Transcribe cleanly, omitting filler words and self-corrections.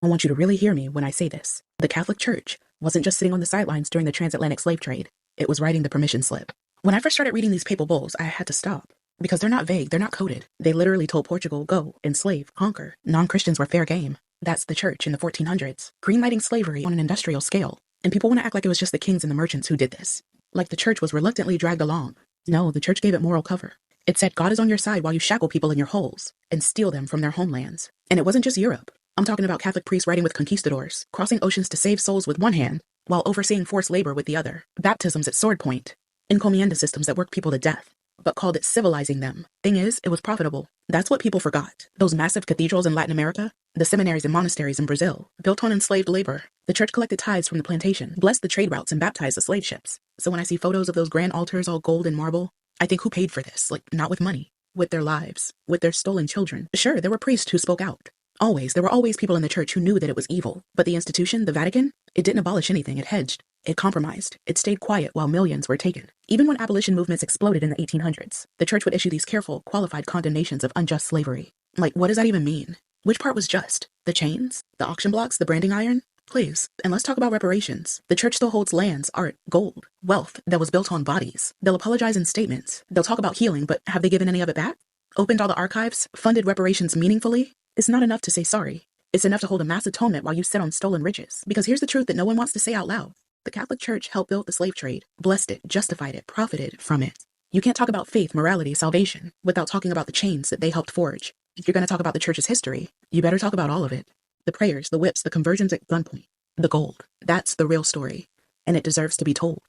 I want you to really hear me when I say this. The Catholic Church wasn't just sitting on the sidelines during the transatlantic slave trade. It was writing the permission slip. When I first started reading these papal bulls, I had to stop. Because they're not vague, they're not coded. They literally told Portugal, go, enslave, conquer. Non-Christians were fair game. That's the church in the 1400s, greenlighting slavery on an industrial scale. And people want to act like it was just the kings and the merchants who did this. Like the church was reluctantly dragged along. No, the church gave it moral cover. It said God is on your side while you shackle people in your holes and steal them from their homelands. And it wasn't just Europe. I'm talking about Catholic priests writing with conquistadors, crossing oceans to save souls with one hand, while overseeing forced labor with the other. Baptisms at sword point. Encomienda systems that worked people to death, but called it civilizing them. Thing is, it was profitable. That's what people forgot. Those massive cathedrals in Latin America, the seminaries and monasteries in Brazil, built on enslaved labor. The church collected tithes from the plantation, blessed the trade routes, and baptized the slave ships. So when I see photos of those grand altars all gold and marble, I think, who paid for this? Like, not with money. With their lives. With their stolen children. Sure, there were priests who spoke out. There were always people in the church who knew that it was evil. But the institution, the Vatican, it didn't abolish anything. It hedged. It compromised. It stayed quiet while millions were taken. Even when abolition movements exploded in the 1800s, the church would issue these careful, qualified condemnations of unjust slavery. Like, what does that even mean? Which part was just? The chains? The auction blocks? The branding iron? Please, and let's talk about reparations. The church still holds lands, art, gold, wealth that was built on bodies. They'll apologize in statements. They'll talk about healing, but have they given any of it back? Opened all the archives? Funded reparations meaningfully? It's not enough to say sorry. It's enough to hold a mass atonement while you sit on stolen riches. Because here's the truth that no one wants to say out loud. The Catholic Church helped build the slave trade, blessed it, justified it, profited from it. You can't talk about faith, morality, salvation without talking about the chains that they helped forge. If you're going to talk about the church's history, you better talk about all of it. The prayers, the whips, the conversions at gunpoint, the gold. That's the real story, and it deserves to be told.